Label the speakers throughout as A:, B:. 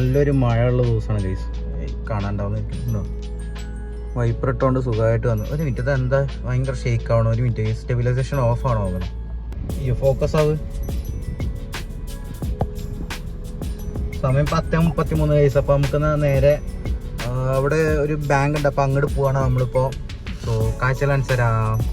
A: നല്ലൊരു മഴയുള്ള ദിവസമാണ് ഗൈസ്. കാണാണ്ടാവുന്നുണ്ടോ? വൈപ്പർ ഇട്ടുകൊണ്ട് സുഖമായിട്ട് വന്നു. ഒരു മിനിറ്റ്, എന്താ ഭയങ്കര ഷേക്ക് ആവണം. ഒരു മിനിറ്റ്, സ്റ്റെബിലൈസേഷൻ ഓഫ് ആണോ നോക്കണം. ഈ ഫോക്കസ് ആവ്. സമയം 10:33 ഗൈസ്. അപ്പോൾ നമുക്ക് നേരെ അവിടെ ഒരു ബാങ്ക് ഉണ്ട്, അപ്പോൾ അങ്ങോട്ട് പോവാണ് നമ്മളിപ്പോൾ. സോ കാഴ്ചകളനുസരാം.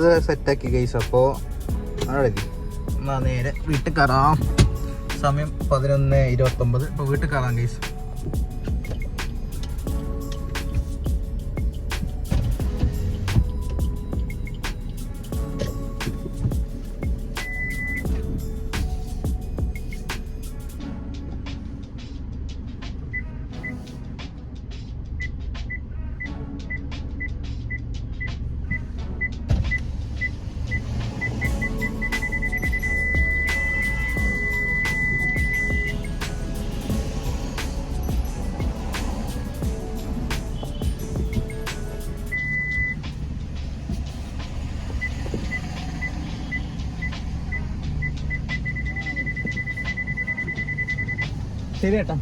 A: ഇത് സെറ്റാക്കി ഗൈസ്. അപ്പോൾ അവിടെ എന്നാൽ നേരെ വീട്ടിൽ കയറാം. സമയം 11:29. ഇപ്പോൾ വീട്ടിൽ കയറാം ഗൈസ്. ശരി ഏട്ടാ.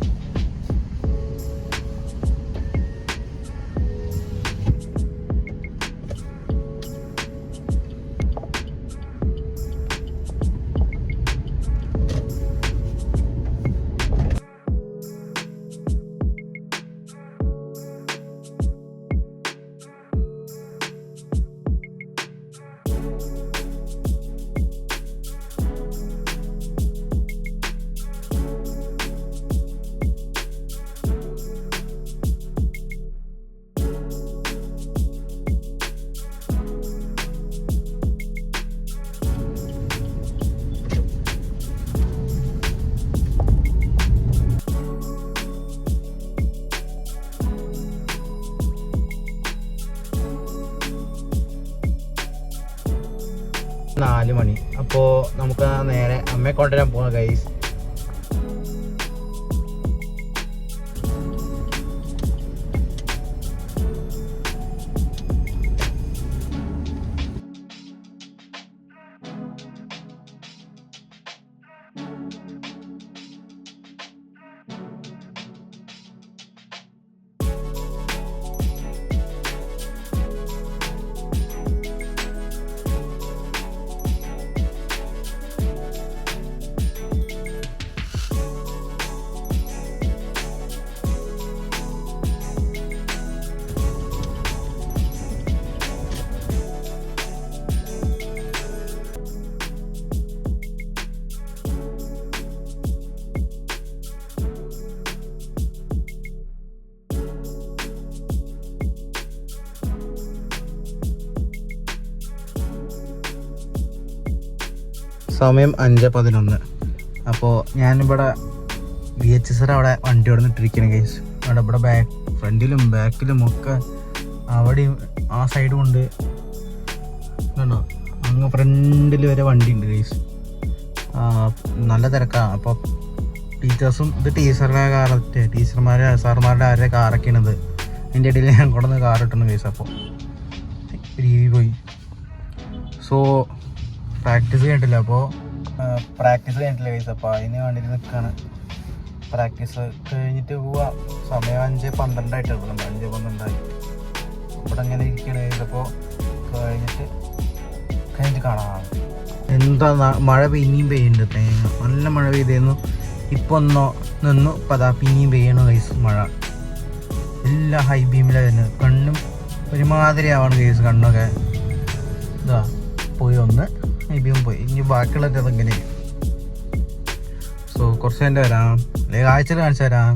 A: നാല് മണി. അപ്പോൾ നമുക്ക് നേരെ അമ്മയെ കൊണ്ടുവരാൻ പോകാം ഗൈസ്. സമയം 5:11. അപ്പോൾ ഞാനിവിടെ VHS അവിടെ വണ്ടി അവിടെ നിന്നിട്ടിരിക്കണം ഗൈസ്. ഇവിടെ ഫ്രണ്ടിലും ബാക്കിലും ഒക്കെ അവിടെയും ആ സൈഡും ഉണ്ട്. കണ്ടോ, അങ്ങ് ഫ്രണ്ടിൽ വരെ വണ്ടി ഉണ്ട് ഗൈസ്. നല്ല തിരക്കാണ്. അപ്പോൾ ടീച്ചേഴ്സും ഇത് ടീച്ചർമാരെ സാറുമാരുടെ ആരുടെ കാറൊക്കെയാണിത്. അതിൻ്റെ ഇടയിൽ ഞാൻ കൊണ്ടുവന്ന് കാറിട്ടു ഗൈസ്. അപ്പോൾ രീതി പോയി. സോ പ്രാക്ടീസ് കഴിഞ്ഞിട്ടില്ല ഗൈസ്. അപ്പോൾ അതിന് വേണ്ടിയിട്ട് നിൽക്കുകയാണ്. പ്രാക്ടീസ് കഴിഞ്ഞിട്ട് പോവാം. സമയം 5:12 ആയിട്ടുള്ളൂ. 5:12 ഇവിടെ അങ്ങനെ ഇരിക്കുകയാണ് ഗൈസ്. അപ്പോൾ കഴിഞ്ഞിട്ട് കാണാം. എന്താ മഴ പിന്നെയും പെയ്യുന്നുണ്ട്, തേങ്ങ നല്ല മഴ പെയ്തിരുന്നു. ഇപ്പോൾ ഒന്നോ നിന്നു, ഇപ്പം അതാ പിന്നെയും പെയ്യണു കേസ് മഴ. എല്ലാം ഹൈ ബീമിലാണ് വരുന്നത്. കണ്ണും ഒരുമാതിരി ആവണം കേസ്, കണ്ണൊക്കെ ഇതാ പോയി ഒന്ന് ഹൈ ബീം പോയി. ഇനി ബാക്കിയുള്ളത് അതെങ്ങനെ. സോ കുറച്ച് കഴിഞ്ഞിട്ട് വരാം, അല്ലെങ്കിൽ ആഴ്ചയിൽ കാണിച്ചു തരാം.